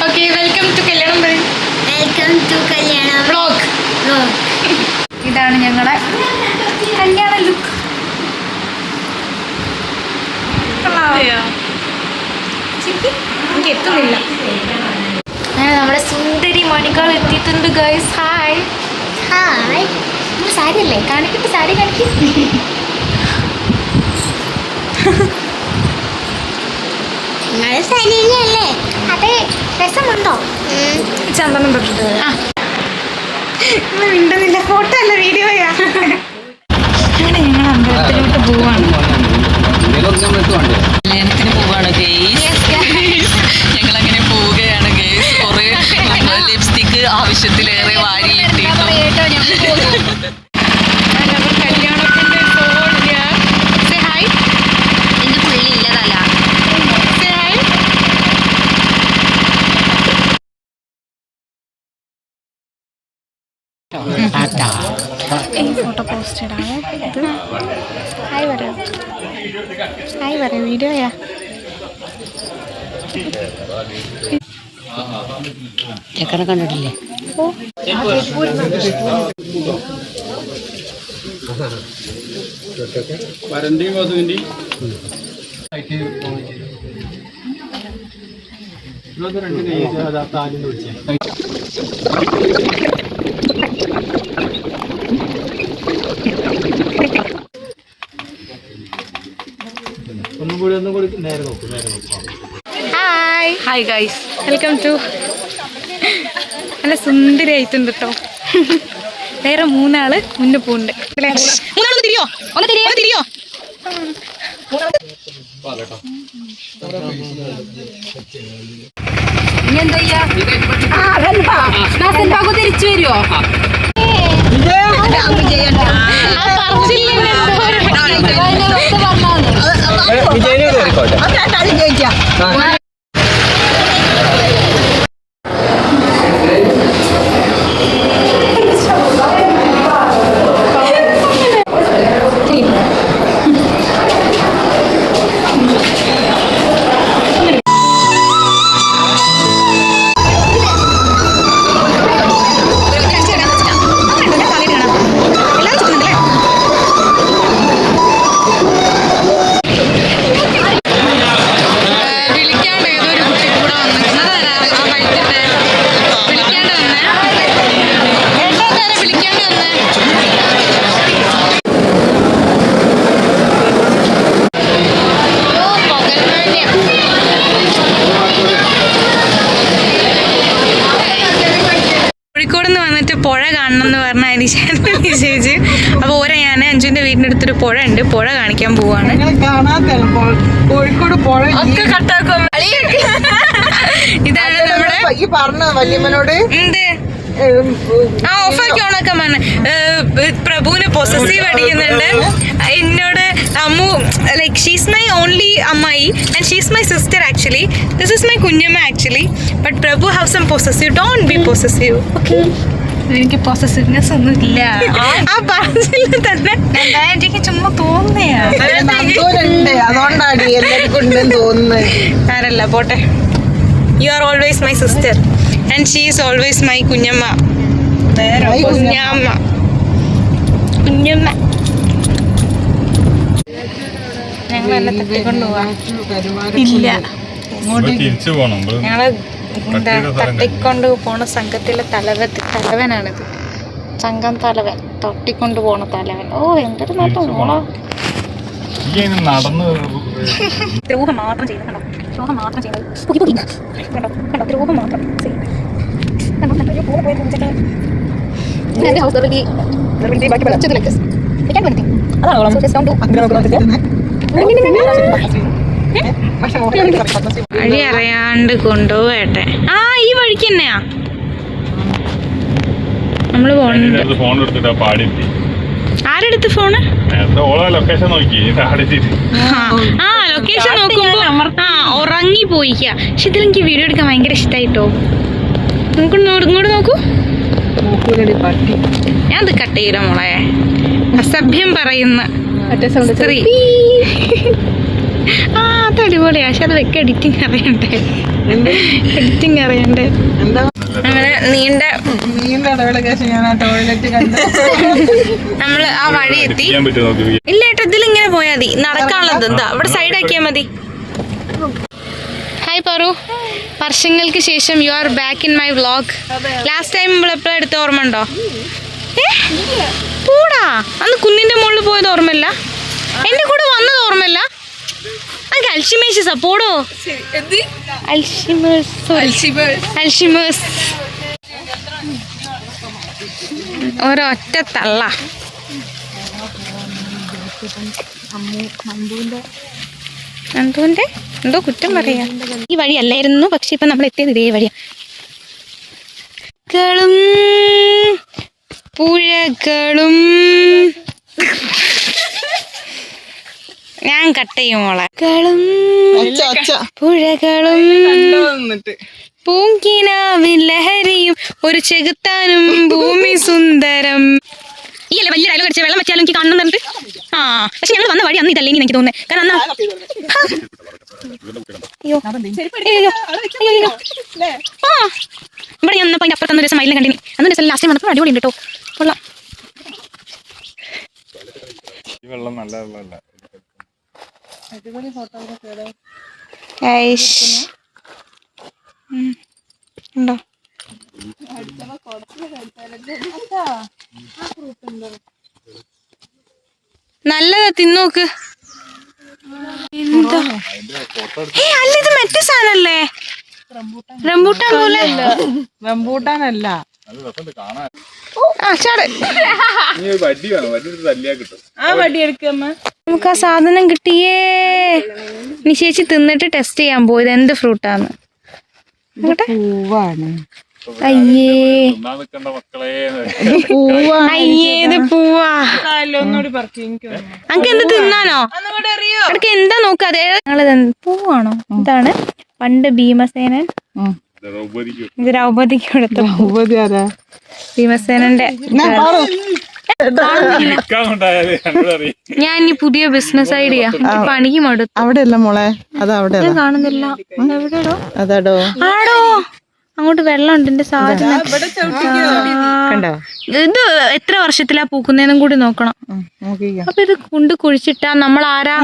Okay, welcome to കല്യാണം vlog. ഇതാണ് ഞങ്ങളെ കല്യാണ ലുക്ക്. എനിക്ക് എത്തുന്നില്ല. നമ്മുടെ സുന്ദരി മണികൾ എത്തിയിട്ടുണ്ട് ഗൈസ്. Hi hi. സാരി അല്ലേ കാണിക്കട്ടെ? സാരി കാണിക്കും. അല്ലേ അതെ, രസമുണ്ടോ? ചന്ദനം തൊട്ടിട്ട് മിണ്ടുന്നില്ല. ഫോട്ടോ അല്ല, വീഡിയോയാ. അങ്ങനെ ഞങ്ങൾ അമ്പലത്തിലോട്ട് പോവാണ്. കല്യാണത്തിന് പോവാണ് ഗെയ്സ്. ഞങ്ങളങ്ങനെ പോവുകയാണ് ഗെയ്സ്. കുറെ ലിപ്സ്റ്റിക്ക് ആവശ്യത്തിലേറെ വാരിയിട്ടിട്ടു. കല്യാണത്തിന്റെ ഹായ്. എന്റെ പുള്ളി ഇല്ലതല്ല. ഫോട്ടോ പോസ്റ്റ് ഇടാമോ? ഹായ് പറയാം, ഹായ് പറയാം. വീഡിയോയാ. ചെക്കനെ കണ്ടിട്ടില്ലേ? വരന്റെയും വധുവിന്റെയും hi hi guys, welcome to. നല്ല സുന്ദരി ആയിട്ടുണ്ട് കേട്ടോ. വേറെ 3 ആള് മുന്നേ പോകുന്നുണ്ട്. തിരിയോ ഒന്ന് തിരിയോ തിരിയോ. ഇനി എന്താ ചെയ്യാ? തിരിച്ചു വരുമോ? പുഴ കാണണം എന്ന് പറഞ്ഞാൽ നിശ്ചയിച്ച്. അപ്പോൾ ഞാൻ അഞ്ജുവിൻ്റെ വീടിൻ്റെ അടുത്തൊരു പുഴ ഉണ്ട്, പുഴ കാണിക്കാൻ പോവാണ്. കോഴിക്കോട് പുഴ ഇതാണ് നമ്മുടെ വല്യമ്മനോട് എന്ത് ഓഫാക്കി ഓണാക്കാൻ പറഞ്ഞ പ്രഭുവിനെ പൊസസീവ് അടിക്കുന്നുണ്ട് എന്നോട്. Ammu like she's my only അമ്മായി and she's my sister actually. This is my കുഞ്ഞമ്മ actually. But Prabhu have some possessive. Don't be possessive. Okay, എനിക്ക് പൊസസീവ്നെസ് ഒന്നും ഇല്ല. ആ പറഞ്ഞില്ല തന്നെ എനിക്ക് ചുമ്മാ തോന്നുന്നതാണ്. ആരല്ല പോട്ടെ. You are always my sister and she is always my കുഞ്ഞമ്മ. കുഞ്ഞമ്മ കുഞ്ഞമ്മ. ഞങ്ങൾ എന്നെ തട്ടിക്കൊണ്ട് പോവാ. ഇല്ല, ഞങ്ങള് തട്ടിക്കൊണ്ട് പോണ സംഘത്തിലെ തലവനാണിത്. സംഘം തലവൻ, തട്ടിക്കൊണ്ട് പോണ തലവൻ. ഓ എന്തൊരു നോട്ടം മോളോ. ദ്രോഹം മാത്രം ചെയ്യുന്നു. ദ്രോഹം മാത്രം ചെയ്യുന്നത്. കണ്ടോ ദ്രോഹം മാത്രം വഴി അറിയാണ്ട് കൊണ്ടുപോകട്ടെ. ആ ഈ വഴിക്ക് തന്നെയാ നമ്മള് പോണത്. ആരെടുത്ത് ഫോണ്? ആ ലൊക്കേഷൻ നോക്കുമ്പോ ഉറങ്ങി പോയിക്ക. പക്ഷെ ഇതിലെനിക്ക് വീഡിയോ എടുക്കാൻ ഭയങ്കര ഇഷ്ടായിട്ടോ. ഇങ്ങോട്ട് നോക്കൂ. ഞാൻ അത് കട്ട് ചെയ്യില്ല മോളെ. അസഭ്യം പറയുന്ന സ്ത്രീ. ആ അത് അടിപൊളിയാ. പക്ഷെ അത് വെക്ക എഡിറ്റിംഗ് അറിയണ്ടേ, എഡിറ്റിംഗ് അറിയണ്ടേ. എന്താ അങ്ങനെ നീണ്ട ഇടവേള ഞാൻ ആ ടോയ്ലറ്റ് കണ്ടു. നമ്മള് ആ വഴി എത്തി. ഇല്ല ഏട്ടാ, ഇതിലിങ്ങനെ പോയാൽ മതി, നടക്കാനുള്ളത് എന്താ ഇവിടെ സൈഡ് ആക്കിയാൽ മതി. ഹായ് പറു, വർഷങ്ങൾക്ക് ശേഷം you are back in my vlog. Last time നമ്മൾ എപ്പോഴും എടുത്ത ഓർമ്മ ഉണ്ടോ? കൂടാ അന്ന് കുന്നിന്റെ മുകളിൽ പോയത് ഓർമ്മയില്ല, എന്റെ കൂടെ വന്നത് ഓർമ്മയില്ല. എനിക്ക് അൽഷിമേഴ്സ് പോടോ, അൽഷിമേഴ്സ് ഒരൊറ്റ തള്ള. നന്ദുവിന്റെ എന്തോ കുറ്റം പറയാ. ഈ വഴി അല്ലായിരുന്നു, പക്ഷെ ഇപ്പൊ നമ്മൾ എത്തിയത് ഇതേ വഴിയാ. കളും പുഴകളും ഞാൻ കട്ട് ചെയ്യും മോളെ. കളും പുഴകളും പൂങ്കിനാവിൻ ലഹരിയും ഒരു ചെകുത്താനും ഭൂമി സുന്ദരം. ഈ അല്ലേ വലിയ ഡയലോഗ് അടിച്ച വെള്ളം വെച്ചാലും എനിക്ക് കാണുന്നുണ്ട്. ആ പക്ഷെ ഞങ്ങൾ വന്ന വഴി അന്ന് ഇതല്ലേ എനിക്ക് തോന്നുന്നത്. കാരണം അന്നാ ആ ഇവിടെ ഞാൻ വന്നപ്പോൾ അതിൻ്റെ അപ്പുറത്തൊന്നും രസം മയിലും കണ്ടിന്. അന്ന് രസം ലാസ്റ്റ് വന്നപ്പോൾ അടിപൊളി ഉണ്ട് കേട്ടോ, കൊള്ളാം. ഉണ്ടോ നല്ലതാ, തിന്നോക്ക്. എന്താ അല്ല ഇത് മറ്റേ സാധനല്ലേ, റംബൂട്ടാൻ പോലെ. റംബൂട്ടാനല്ല, ആ ചാട്. ആ വടി എടുക്കമ്മ. നമുക്ക് ആ സാധനം കിട്ടിയേ. നീ ചേച്ചി തിന്നിട്ട് ടെസ്റ്റ് ചെയ്യാൻ പോയത് എന്ത് ഫ്രൂട്ടാന്ന്. പൂവാണ്. അയ്യേ അയ്യേ ഇത് പൂവാ. ഒന്നുകൂടി പറക്കി നമുക്ക് എന്ത് തിന്നാനോ? ഇടയ്ക്ക് എന്താ നോക്കാതെ. ഞങ്ങളിത് പൂവാണോ? ഇതാണ് പണ്ട് ഭീമസേനൻ ദ്രൗപദിക്ക് കൊടുത്ത ഭീമസേനന്റെ. ഞാൻ ഇനി പുതിയ ബിസിനസ് ഐഡിയ പണിക്ക് മടുത്തു. അവിടെ അല്ല മോളെ, അത് അവിടെ കാണുന്നില്ല. എവിടെയോ അതാടോ ആടോ, അങ്ങോട്ട് വെള്ളം ഉണ്ട്. എന്റെ സാധനം കണ്ടോ? ഇത് എത്ര വർഷത്തിലാ പൂക്കുന്നതെന്നും കൂടി നോക്കണം. അപ്പൊ ഇത് കുണ്ട് കുഴിച്ചിട്ടാ നമ്മൾ ആരാ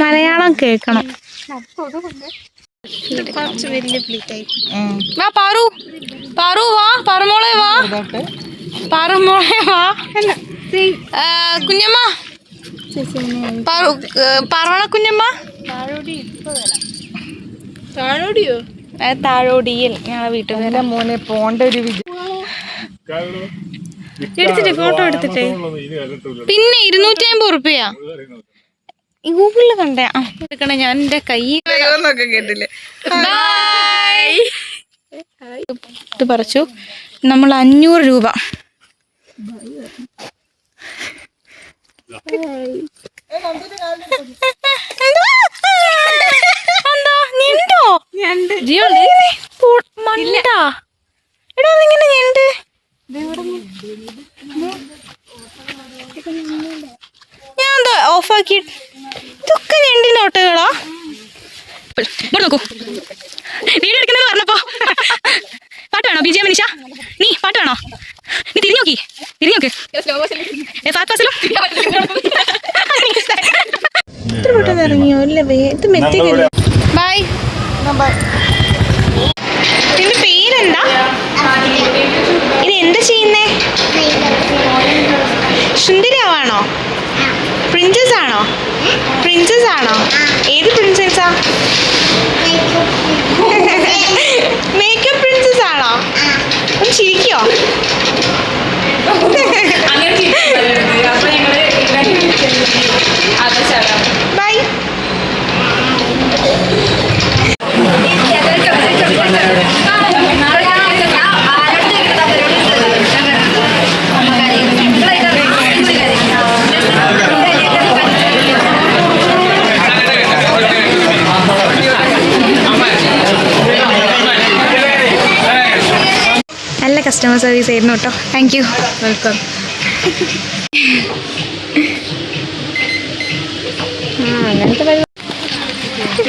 മലയാളം കേക്കണം. വാ പാറു, പാറു വാ, പാറുമോളെ വാ, പാറുമോളെ വാ. കുഞ്ഞമ്മ പറവണ കുഞ്ഞമ്മ. താഴോടിയോ? താഴോടിയിൽ ഞങ്ങളെ വീട്ടുപേരെ. മോനെ പോണ്ട ഒരു എടുത്തിട്ട് ഫോട്ടോ എടുത്തിട്ടേ. പിന്നെ 250 ഉറുപ്പിയാ ഈ ഗൂഗിളിൽ കണ്ടേ. എടുക്കണേ ഞാൻ എന്റെ കൈ കേട്ടില്ലേ. ഇത് പറിച്ചു. നമ്മൾ 500 രൂപ. ഞാൻ എന്താ ഓഫാക്കി. ഇതൊക്കെ ഞണ്ടിന്റെ ഓട്ടകളാ. നോക്കൂ, വീഡിയോ എടുക്കുന്നത് പറഞ്ഞപ്പോ പാട്ട് വേണോ? BGM നിഷ, നീ പാട്ട് വേണോ? നീ തിരിഞ്ഞു നോക്കി, തിരിഞ്ഞു നോക്ക്. ഇത്ര പെട്ടെന്ന് ഇറങ്ങിയോ? ഇല്ല ഇത് മെത്തിക്കല്ലോ. ബൈ. നിന്റെ പേരെന്താ? ഇത് എന്താ ചെയ്യുന്നേ? സുന്ദരിയാവാണോ? പ്രിൻസസ് ആണോ? പ്രിൻസസ് ആണോ? ഏത് പ്രിൻസസാ? മേക്കപ്പ് പ്രിൻസസ് ആണോ? ഒന്ന് ചിരിക്കോ? ബൈ. നല്ല കസ്റ്റമർ സർവീസ് ആയിരുന്നു കേട്ടോ. Thank you. വെൽക്കം.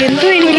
എന്തോ എനിക്ക്